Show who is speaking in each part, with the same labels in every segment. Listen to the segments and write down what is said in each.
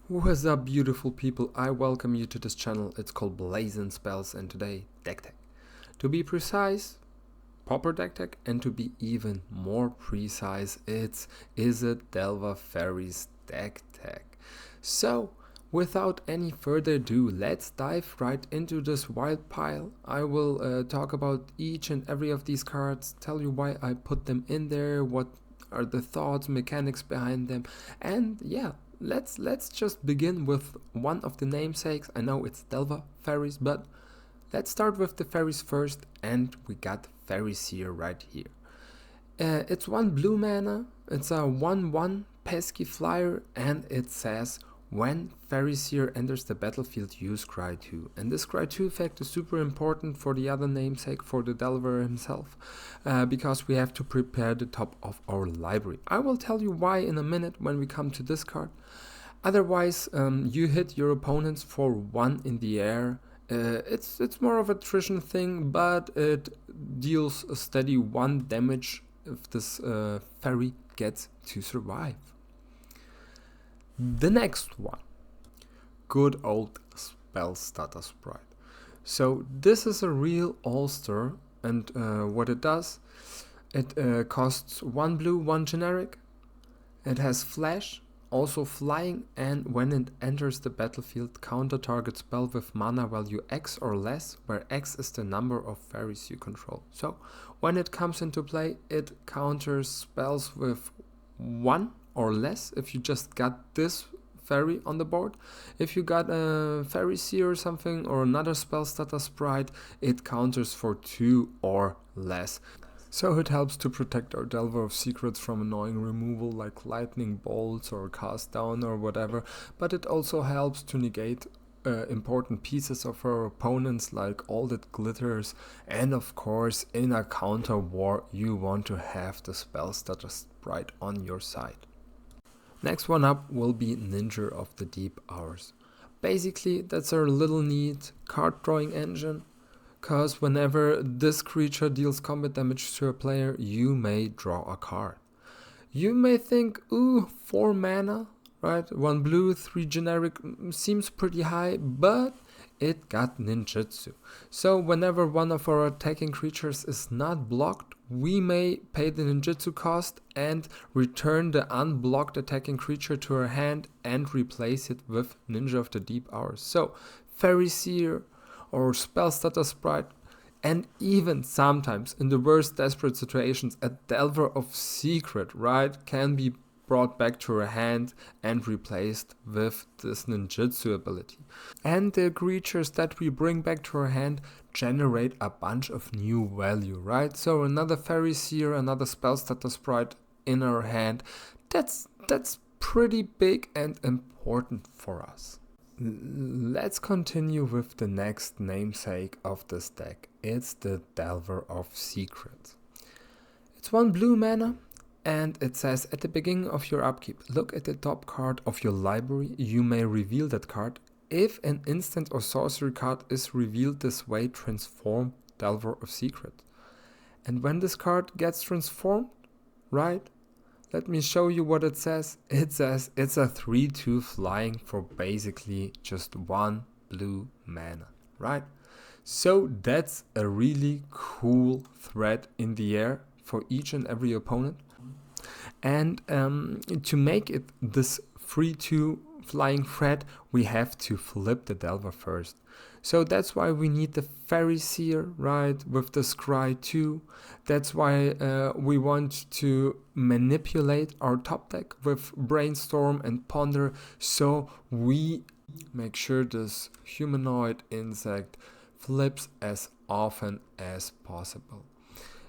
Speaker 1: What's up, beautiful people? I welcome you to this channel. It's called Blazing Spells, and today deck tech. To be precise, Pauper deck tech, and to be even more precise, it's Izzet Faeries deck tech. So, without any further ado, let's dive right into this wild pile. I will talk about each and every of these cards, tell you why I put them in there, what are the thoughts, mechanics behind them, and yeah. Let's just begin with one of the namesakes. I know it's Faeries, but let's start with the Faeries first, and we got Faeries here right here. It's 1 blue mana, it's a 1/1 pesky flyer, and it says when Faeries here enters the battlefield, use Cry 2. And this Cry 2 effect is super important for the other namesake, for the Delver himself, because we have to prepare the top of our library. I will tell you why in a minute when we come to this card. Otherwise, you hit your opponents for 1 in the air. It's more of a attrition thing, but it deals a steady 1 damage if this fairy gets to survive. The next one, good old Spell Stutter Sprite. So this is a real all-star, and what it does, it costs 1 blue, 1 generic. It has flash, also flying, and when it enters the battlefield, counter target spell with mana value X or less, where X is the number of fairies you control. So when it comes into play, it counters spells with 1 or less if you just got this fairy on the board. If you got a Fairy Seer or something, or another Spell Stutter Sprite, it counters for 2 or less. So it helps to protect our Delver of Secrets from annoying removal like lightning bolts or cast down or whatever, but it also helps to negate important pieces of our opponents like all that glitters, and of course in a counter war you want to have the Spell Stutter Sprite on your side. Next one up will be Ninja of the Deep Hours. Basically that's our little neat card drawing engine, cause whenever this creature deals combat damage to a player, you may draw a card. You may think, ooh, 4 mana, right? 1 blue, 3 generic seems pretty high, but it got ninjutsu. So whenever one of our attacking creatures is not blocked, we may pay the ninjutsu cost and return the unblocked attacking creature to our hand and replace it with Ninja of the Deep Hours. So Fairy Seer or Spell Stutter Sprite, and even sometimes in the worst desperate situations a Delver of Secret, right, can be brought back to her hand and replaced with this ninjutsu ability. And the creatures that we bring back to our hand generate a bunch of new value, right? So another Fairy Seer, another Spell Stutter Sprite in our hand, that's pretty big and important for us. Let's continue with the next namesake of this deck. It's the Delver of Secrets. It's 1 blue mana, and it says at the beginning of your upkeep, look at the top card of your library. You may reveal that card. If an instant or sorcery card is revealed this way, transform Delver of Secret. And when this card gets transformed, right? Let me show you what it says. It says it's a 3/2 flying for basically just 1 blue mana, right? So that's a really cool threat in the air for each and every opponent. And to make it this 3/2 flying threat, we have to flip the Delver first. So that's why we need the Fairy Seer, right, with the Scry 2. That's why we want to manipulate our top deck with Brainstorm and Ponder, so we make sure this humanoid insect flips as often as possible.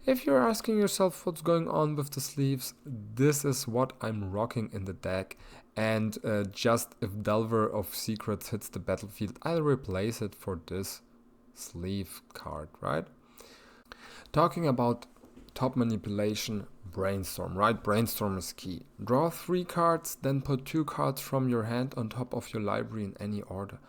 Speaker 1: If you're asking yourself what's going on with the sleeves, this is what I'm rocking in the deck. And just if Delver of Secrets hits the battlefield, I'll replace it for this sleeve card, right? Talking about top manipulation, Brainstorm, right? Brainstorm is key. Draw 3 cards, then put 2 cards from your hand on top of your library in any order.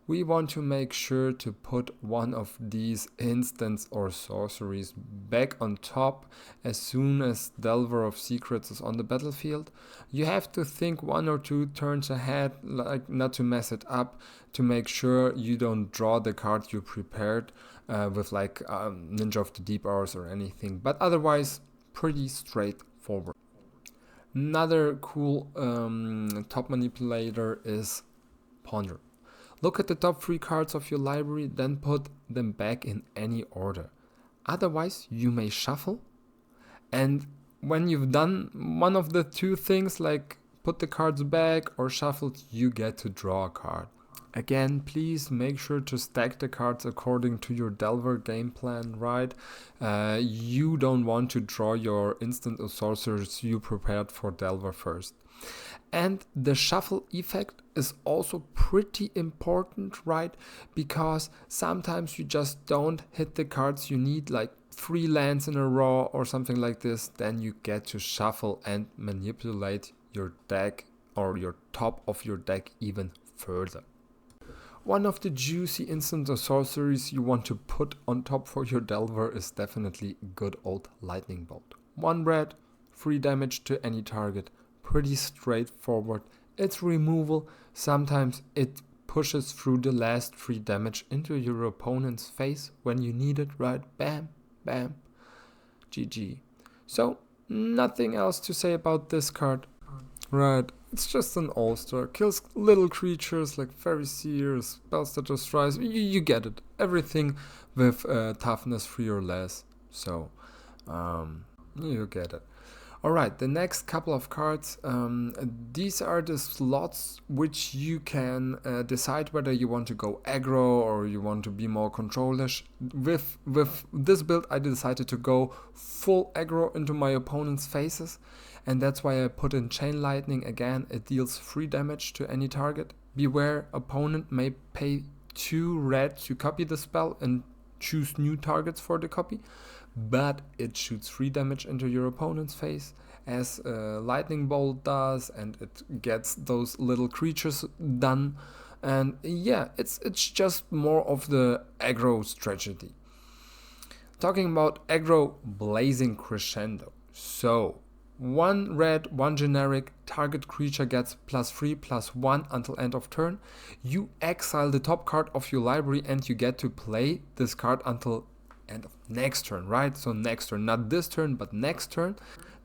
Speaker 1: we want to make sure to put one of these instants or sorceries back on top as soon as Delver of Secrets is on the battlefield. You have to think 1 or 2 turns ahead, like not to mess it up, to make sure you don't draw the card you prepared with like Ninja of the Deep Hours or anything, but otherwise pretty straightforward. Another cool top manipulator is Ponder. Look at the top 3 cards of your library, then put them back in any order. Otherwise, you may shuffle, and when you've done one of the 2 things, like put the cards back or shuffled, you get to draw a card. Again, please make sure to stack the cards according to your Delver game plan, right? You don't want to draw your instant or sorcerers you prepared for Delver first. And the shuffle effect is also pretty important, right? Because sometimes you just don't hit the cards you need, like 3 lands in a row or something like this. Then you get to shuffle and manipulate your deck or your top of your deck even further. One of the juicy instant or sorceries you want to put on top for your Delver is definitely good old Lightning Bolt. 1 red, 3 damage to any target. Pretty straightforward. It's removal. Sometimes it pushes through the last 3 damage into your opponent's face when you need it, right? Bam, bam, GG. So, nothing else to say about this card. Right, it's just an all-star. Kills little creatures like Faeries, spells that just rise. You get it. Everything with toughness 3 or less. So, you get it. Alright, the next couple of cards, these are the slots which you can decide whether you want to go aggro or you want to be more controlish. With this build I decided to go full aggro into my opponent's faces, and that's why I put in Chain Lightning. Again, it deals 3 damage to any target. Beware, opponent may pay 2 red to copy the spell and choose new targets for the copy, but it shoots 3 damage into your opponent's face as Lightning Bolt does, and it gets those little creatures done. And yeah, it's just more of the aggro strategy. Talking about aggro, Blazing Crescendo. So 1 red, 1 generic, target creature gets +3/+1 until end of turn. You exile the top card of your library and you get to play this card until end of next turn, right? So next turn, not this turn, but next turn.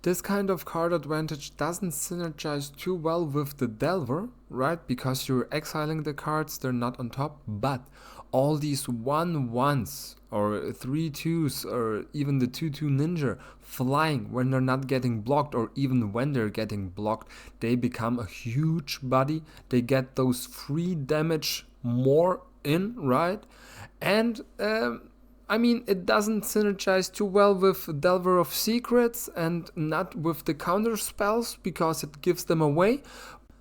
Speaker 1: This kind of card advantage doesn't synergize too well with the Delver, right? Because you're exiling the cards, they're not on top, but all these 1/1s or 3/2s or even the 2/2 ninja flying when they're not getting blocked, or even when they're getting blocked, they become a huge body. They get those 3 damage more in, right? And I mean, it doesn't synergize too well with Delver of Secrets and not with the counter spells because it gives them away.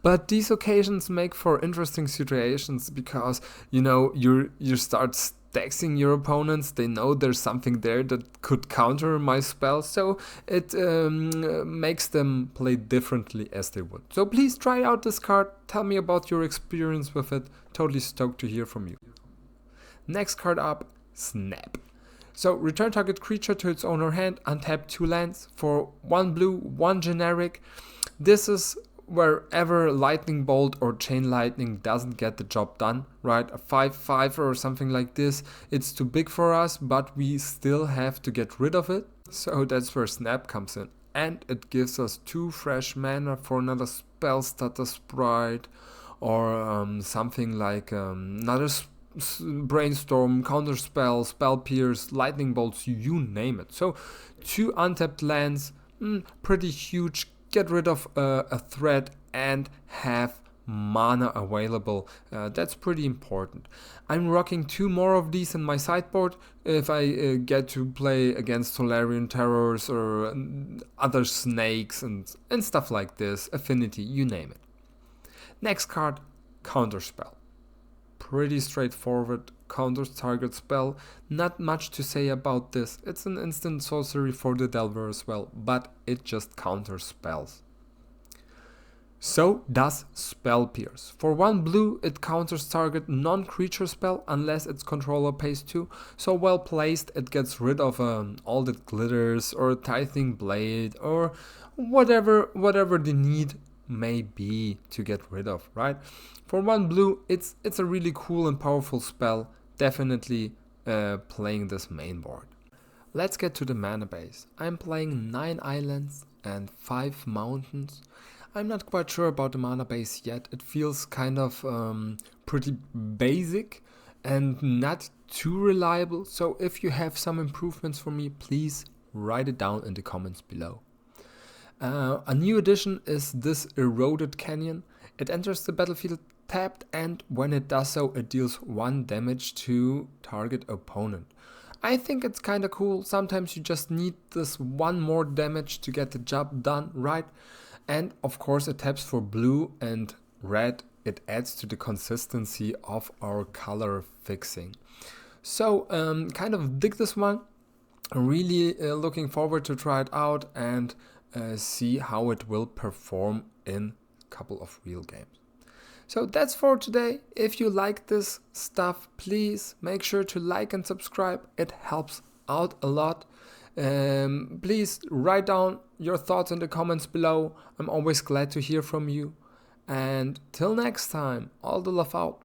Speaker 1: But these occasions make for interesting situations because, you know, you start stacking your opponents. They know there's something there that could counter my spell, so it makes them play differently as they would. So please try out this card. Tell me about your experience with it. Totally stoked to hear from you. Next card up, Snap. So return target creature to its owner hand, untap 2 lands for 1 blue, 1 generic. This is wherever Lightning Bolt or Chain Lightning doesn't get the job done, right? A 5/5 or something like this, it's too big for us, but we still have to get rid of it. So that's where Snap comes in. And it gives us 2 fresh mana for another spell starter sprite, or something like another Brainstorm, Counterspell, Spell Pierce, Lightning Bolts, you name it. So 2 untapped lands, pretty huge. Get rid of a threat and have mana available. That's pretty important. I'm rocking 2 more of these in my sideboard if I get to play against Solarian Terrors or other snakes and stuff like this. Affinity, you name it. Next card, Counterspell. Pretty straightforward, counters target spell. Not much to say about this. It's an instant sorcery for the Delver as well, but it just counters spells. So does Spell Pierce. For 1 blue, it counters target non-creature spell unless its controller pays 2. So well placed, it gets rid of all that glitters or tithing blade or whatever the need may be to get rid of, right? For 1 blue, it's a really cool and powerful spell. Definitely playing this main board. Let's get to the mana base. I'm playing 9 islands and 5 mountains. I'm not quite sure about the mana base yet. It feels kind of pretty basic and not too reliable. So if you have some improvements for me, please write it down in the comments below. A new addition is this Eroded Canyon. It enters the battlefield tapped, and when it does so, it deals 1 damage to target opponent. I think it's kinda cool. Sometimes you just need this 1 more damage to get the job done, right? And of course it taps for blue and red. It adds to the consistency of our color fixing. So kind of dig this one. Really looking forward to try it out and see how it will perform in a couple of real games. So that's for today. If you like this stuff, please make sure to like and subscribe. It helps out a lot. Please write down your thoughts in the comments below. I'm always glad to hear from you. And till next time, all the love out.